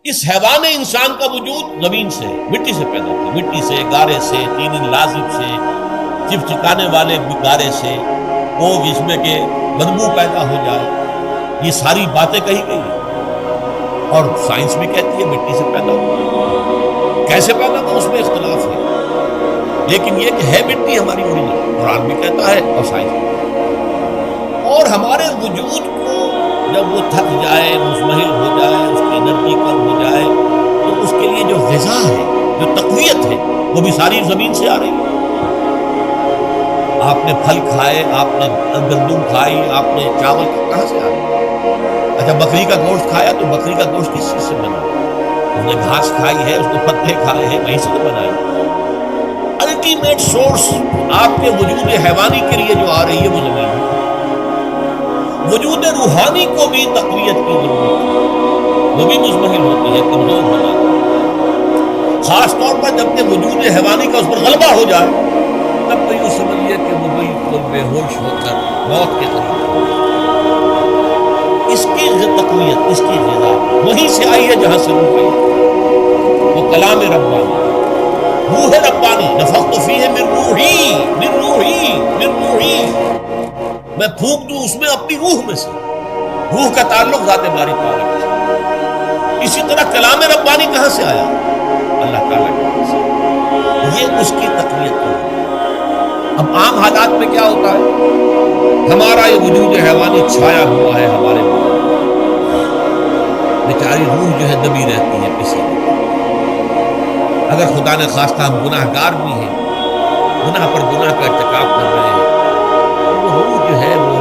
اس حیوان انسان کا وجود زمین سے مٹی سے پیدا ہوا، مٹی سے، گارے سے، طین لازب سے، چپچکانے والے گارے سے، وہ جس میں کہ بدبو پیدا ہو جائے، یہ ساری باتیں کہی گئی ہیں۔ اور سائنس بھی کہتی ہے مٹی سے پیدا ہوا، کیسے پیدا ہوا اس میں اختلاف ہے، لیکن یہ کہ ہے مٹی ہماری اوریجنل، قرآن بھی کہتا ہے اور سائنس بھی کہتا ہے۔ اور ہمارے وجود کو جب وہ تھک جائے، مزمحل ہو جائے، اس کی انرجی کم ہو جائے، تو اس کے لیے جو غذا ہے، جو تقویت ہے، وہ بھی ساری زمین سے آ رہی ہے۔ آپ نے پھل کھائے، آپ نے گندم کھائی، آپ نے چاول کہاں سے آ رہا؟ اچھا بکری کا گوشت کھایا تو بکری کا گوشت کس چیز سے بنا؟ اس نے گھاس کھائی ہے، اس نے پتے کھائے ہیں، وہیں سے تو بنائی۔ الٹیمیٹ سورس آپ کے وجود حیوانی کے لیے جو آ رہی ہے وہ زمین ہے۔ وجود روحانی کو بھی تقویت کی ضرورت ہے، وہ بھی مزمحل ہوتی ہے، کمزور ہو جاتی ہے، خاص طور پر جب کہ وجود حیوانی کا اس پر غلبہ ہو جائے، تب تو یوں سمجھیے کہ وہ بالکل بے ہوش ہو کر موت کے قریب ہو جائے۔ اس کی تقویت، اس کی غذا وہیں سے آئی ہے جہاں سے روح آئی، وہ کلام ربانی، روح ربانی، نفخت فیہ من روحی من روحی من روحی، میں پھونک دوں اس میں اپنی روح میں سے۔ روح کا تعلق ذات باری تعالیٰ کے ساتھ۔ اسی طرح کلام ربانی کہاں سے آیا؟ اللہ تعالیٰ کی طرف سے۔ یہ اس کی تقویت ہے۔ اب عام حالات میں کیا ہوتا ہے؟ ہمارا یہ وجود حیوانی چھایا ہوا ہے ہمارے وجود، بیچاری روح جو ہے دبی رہتی ہے کسی بھی۔ اگر خدا نے خواستہ ہم گناہ گار بھی ہیں، گناہ پر گناہ کا ارتکاب کر رہے ہیں، وہ روح جو ہے وہ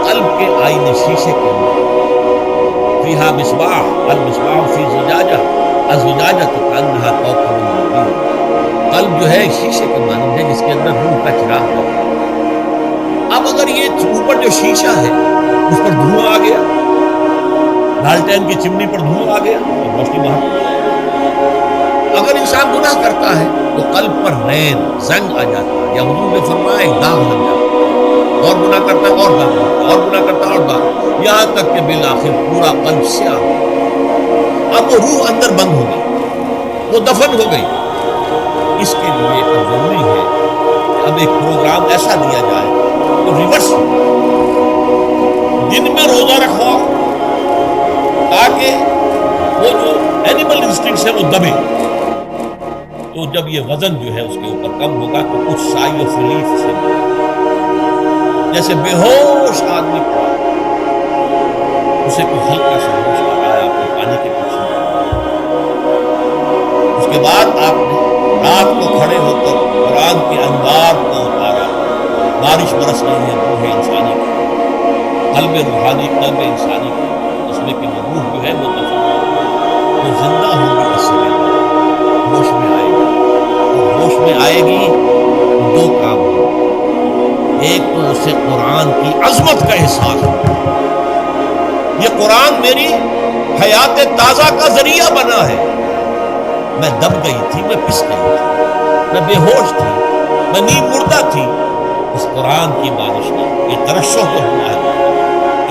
قلب کے آئینے شیشے کے اندر، فیہا مصباح المصباح فی زجاجہ الزجاجہ کأنہا کوکب مبین، قلب جو ہے شیشے کے مانند ہے جس کے اندر روح کا چراغ ہے۔ اب اگر یہ اوپر جو شیشہ ہے اس پر دھواں آ گیا، لالٹین کی چمنی پر دھواں آ گیا تو روشنی باہر۔ اگر انسان گناہ کرتا ہے تو قلب پر رین زنگ آ جاتا ہے، یا حضور نے فرمایا ایک داغ لگ جاتا ہے، اور گناہ کرتا ہے اور داغ لگتا ہے، اور گناہ کرتا ہے اور داغ، یہاں تک کہ بالآخر پورا قلب سیاہ ہو۔ اب وہ روح اندر بند ہو گئی، وہ دفن ہو گئی۔ اس کے لیے اب ضروری ہے کہ اب ایک پروگرام ایسا دیا جائے تو ریورس ہو، دن میں روزہ رکھواؤ تاکہ وہ جو اینیمل انسٹنکٹس ہے وہ دبے، تو جب یہ وزن جو ہے اس کے اوپر کم ہوگا تو کچھ سائی آف ریلیف سے جیسے بے ہوش آدمی پڑا، اسے کوئی ہلکا سا ہوش آ رہا ہے، آپ نے پانی کے پیچھے، اس کے بعد آپ نے رات کو کھڑے ہو کر قرآن کے انوار کو اتارا، بارش برس رہی ہے روح انسانی کی، قلب روحانی، قلب انسانی کی، اس میں کہ وہ روح جو ہے وہ وہ زندہ ہوگی، اس سے ہوش میں آئے گی، اور ہوش میں آئے گی تو دو کام ہوں، ایک تو اسے قرآن کی عظمت کا احساس ہو، یہ قرآن میری حیات تازہ کا ذریعہ بنا ہے، میں دب گئی تھی، میں پس گئی تھی، میں بے ہوش تھی، میں نیند مردہ تھی، اس قرآن کی بارش نے یہ ترشح جو ہوا ہے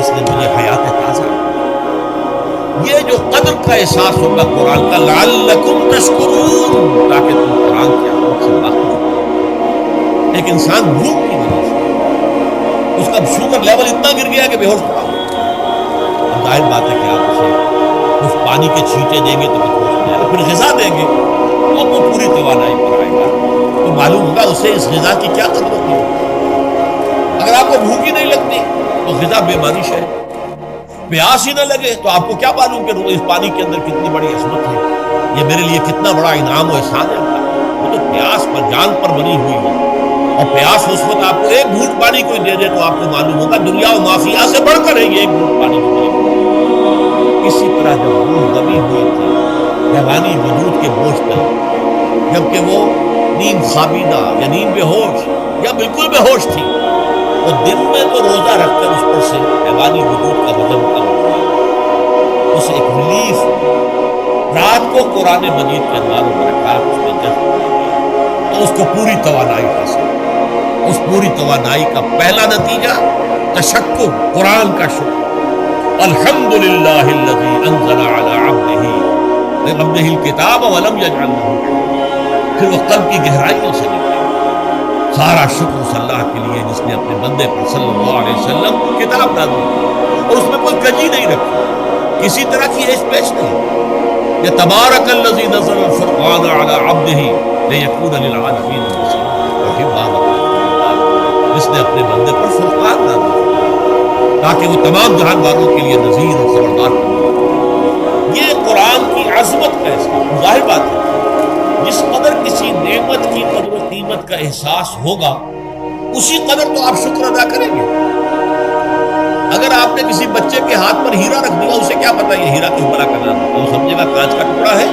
اس نے مجھے حیات تازہ دی۔ یہ جو قدر کا احساس ہوگا قرآن کا، لعلکم تشکرون، تاکہ تم قرآن کی عظمت سے واقف ہو۔ ایک انسان بھوک کی وجہ سے اس کا شوگر لیول اتنا گر گیا کہ بے ہوش پڑا ہو، اب ظاہر بات ہے کہ آپ اسے اس پانی کے چھینٹے دیں گے تو کچھ ہوش نہیں آئے گا، پھر غذا دیں گے تو وہ پوری توانائی پر آئے گا، تو معلوم ہوگا اسے اس غذا کی کیا قدر ہوتی ہے۔ اگر آپ کو بھوک ہی نہیں لگتی تو غذا بے معنی ہے، پیاس ہی نہ لگے تو آپ کو کیا معلوم کہ اس پانی کے اندر کتنی بڑی عظمت ہے، یہ میرے لیے کتنا بڑا انعام و احسان ہے۔ وہ تو پیاس پر، جان پر بنی ہوئی ہو، اور پیاس اس وقت آپ کو ایک گھونٹ پانی کوئی دے دے تو آپ کو معلوم ہوگا دنیا و مافیا سے بڑھ کر ہے یہ ایک گھونٹ پانی کو دے دے۔ اسی طرح جب روح دبی ہوئی تھی حیوانی وجود کے بوجھ پر، جبکہ وہ نیند خوابیدہ یا نیند بے ہوش یا بالکل بے ہوش تھی، تو دن میں تو روزہ رکھ کر اس پر سے حیوانی وجود کا وزن کم ہوا، اسے ایک ریلیف، رات کو قرآن مجید کے انوار و برکات اس میں جذب کیا گیا تو اس کو پوری توانائی حاصل۔ اس پوری توانائی کا پہلا نتیجہ تشکر، قرآن کا شکر، الحمدللہ الذی انزل علی عبدہ لعبدہ الکتاب ولم یجعل لہ، پھر وہ قلب کی گہرائیوں سے نکلے۔ سارا شکر اس اللہ کے لیے جس نے اپنے بندے پر صلی اللہ علیہ وسلم کتاب نازل کی اور اس میں کوئی کجی نہیں رکھی، کسی طرح کی ایش پیش نہیں۔ یہ تبارک الذی نزل الفرقان علی عبدہ لیکون للعالمین نذیرا، جس نے اپنے بندے پر فرقان نازل کیا تاکہ وہ تمام جہان والوں کے لیے نذیر اور خبردار بنے۔ یہ قرآن کی عظمت کا احساس، ظاہر بات ہے جس قدر کسی نعمت کی قدر و قیمت کا احساس ہوگا اسی قدر تو آپ شکر ادا کریں گے۔ اگر آپ نے کسی بچے کے ہاتھ پر ہیرا رکھ دیا، اسے کیا پتا یہ ہیرا کس بلا کا نام ہے، وہ سمجھے گا کانچ کا ٹکڑا ہے۔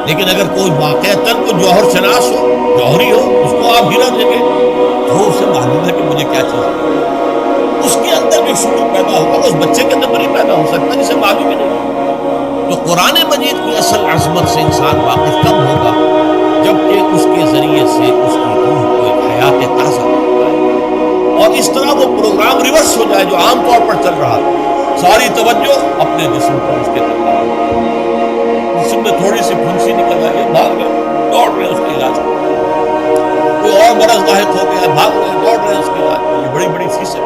لیکن اگر کوئی واقعتاً کو جوہر شناس ہو، جوہری ہو، اس کو آپ ہیرا دیں گے تو اسے معلوم ہے کہ مجھے کیا چیز ہے، اس کے اندر جو شکر پیدا ہوگا وہ اس بچے کے اندر نہیں پیدا ہو سکتا جسے معلوم ہی نہیں۔ تو قرآن مجید کی اصل عظمت سے انسان واقف کب ہوگا؟ جبکہ اس کے ذریعے سے اس کی روح کو ایک حیات تازہ ہوتا ہے اور اس طرح وہ پروگرام ریورس ہو جائے جو عام طور پر چل رہا ہے، ساری توجہ اپنے جسم پر اس کے طرف، جسم میں تھوڑی سی پھنسی نکل آئی ہے، بھاگ گئے دوڑ رہے اس کے علاج میں، کوئی اور مرض لاحق ہو گیا، بھاگ رہے دوڑ رہے اس کے علاج میں، یہ بڑی بڑی فیسیں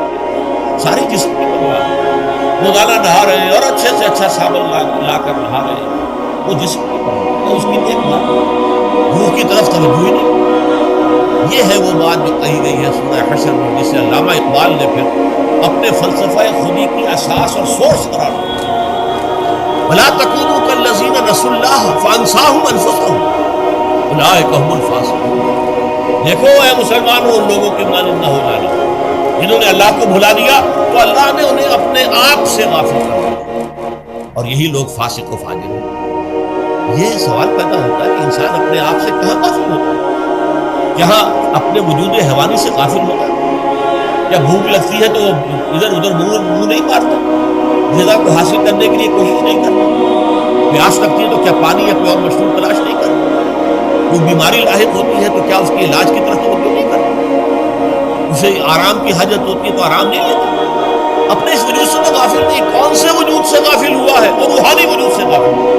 ساری جسم کی پرواہ، روزانہ نہا رہے ہیں اور اچھے سے اچھا صابن لا کر نہا رہے ہیں، وہ جسم کی پرواہ، اس کی دیکھ بھال، روح کی طرف توجہ ہی نہیں۔ یہ ہے وہ بات جو کہی گئی ہے سورہ حشر میں، جسے علامہ اقبال نے پھر اپنے فلسفہ خودی کی اساس اور سورس قرار دیا، وَلَا تَكُونُوا كَالَّذِينَ نَسُوا اللَّهَ فَأَنسَاهُمْ أَنفُسَهُمْ أُولَٰئِكَ هُمُ الْفَاسِقُونَ۔ دیکھو اے مسلمانوں، ان لوگوں کے مانند نہ ہو جانا جنہوں نے اللہ کو بھلا دیا تو اللہ نے انہیں اپنے آپ سے غافل کر دیا، اور یہی لوگ فاسق و فاجر ہیں۔ یہ سوال پیدا ہوتا ہے کہ انسان اپنے آپ سے کہاں غافل ہوتا ہے؟ کہاں اپنے وجود حیوانی سے غافل ہوتا ہے؟ یا بھوک لگتی ہے تو وہ ادھر ادھر منہ نہیں مارتا، غذا کو حاصل کرنے کے لیے کوشش نہیں کرتا؟ پیاس لگتی ہے تو کیا پانی یا کوئی اور مشروب تلاش نہیں کرتا؟ کوئی بیماری لاحق ہوتی ہے تو کیا اس کے علاج کی طرف توجہ نہیں کرتا؟ اسے آرام کی حاجت ہوتی ہے تو آرام نہیں لیتا؟ اپنے اس وجود سے تو غافل نہیں۔ کون سے وجود سے غافل ہوا ہے؟ وہ روحانی وجود سے غافل ہوا،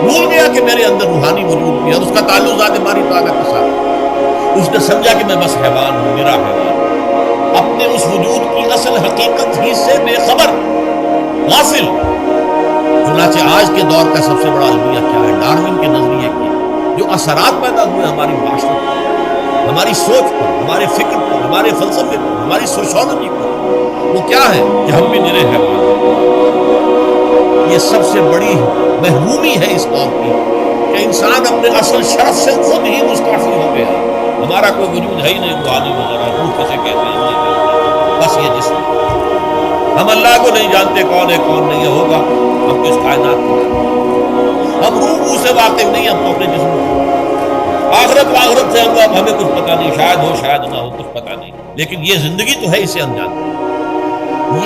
بھول گیا کہ میرے اندر روحانی وجود بھی ہے، اس کا تعلق ذات باری تعالیٰ کے ساتھ۔ اس نے سمجھا کہ میں بس حیوان ہوں، میرا حیوان، اپنے اس وجود کی اصل حقیقت ہی سے بے خبر، غافل۔ چنانچہ آج کے دور کا سب سے بڑا المیہ کیا ہے؟ ڈارون کے نظریے کی جو اثرات پیدا ہوئے ہماری معاشرت پر، ہماری سوچ پر، ہمارے فکر پر، ہمارے فلسفے پر، ہماری سوشالوجی پر، وہ کیا ہے کہ ہم بھی نرے حیوان ہیں۔ یہ سب سے بڑی محرومی ہے اس دور کی کہ انسان اپنے اصل شرف سے خود ہی مستعفی ہو گیا۔ ہمارا کوئی وجود ہے ہی نہیں، روحانی وغیرہ، روح کسے کہتے ہیں نہیں کہتے، بس یہ جسم۔ ہم اللہ کو نہیں جانتے کون ہے کون نہیں ہے، ہوگا ہم کو اس کائنات کو جانتے، ہم روح سے واقف نہیں، ہم تو اپنے جسم کو، آخرت سے ہمیں کچھ پتہ نہیں، شاید ہو شاید نہ ہو، کچھ پتہ نہیں، لیکن یہ زندگی تو ہے، اسے ہم جانتے ہیں۔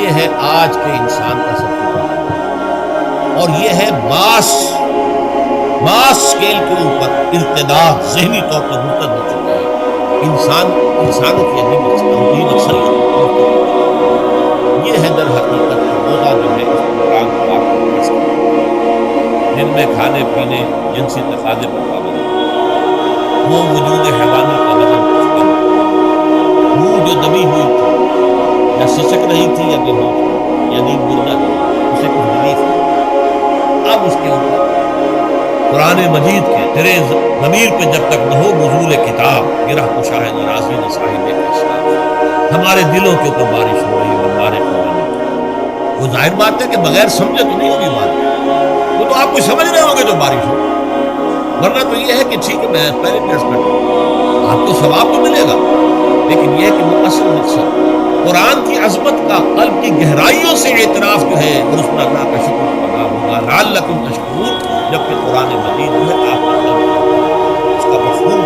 یہ ہے آج کے انسان کا سب سے بڑا، اور یہ ہے ماس اسکیل کے اوپر ارتداد، ذہنی طور پر مرتد ہو چکا ہے انسانوں کی عظیم اکثریت۔ یہ ہے در حقیقت روزہ جو ہے اس قرآن پاک کو پیش کرتا، جن میں کھانے پینے، جنسی تقاضے پر پابندی، وہ وجود حیوانی کا وزن کچھ کم، منہ جو دبی ہوئی تھی یا سسک رہی تھی یا بے ہوش یا نیند مردہ تھی، اسے کچھ ریلیف نہیں۔ اب اس کے اوپر قرآن مجید کے تیرے ضمیر پہ جب تک نہ ہو نزول کتاب، گرہ کشا ہے ناراضی نہ صاحب کشاف، ہمارے دلوں کے اوپر بارش ہو رہی ہے ہمارے قرآن۔ وہ ظاہر بات ہے کہ بغیر سمجھے تو نہیں ہوگی بات، وہ تو آپ کو سمجھ رہے ہوں گے تو بارش ہو، ورنہ تو یہ ہے کہ ٹھیک ہے میں پہلے پیس کرتا، آپ کو ثواب تو ملے گا، لیکن یہ ہے کہ وہ اصل مقصد قرآن کی عظمت کا قلب کی گہرائیوں سے اعتراف جو ہے اور اس پر اللہ کا شکر ادا ہوگا، لعلکم تشکرون، جبکہ قرآن مجید جو ہے آپ کا اس کا مفہوم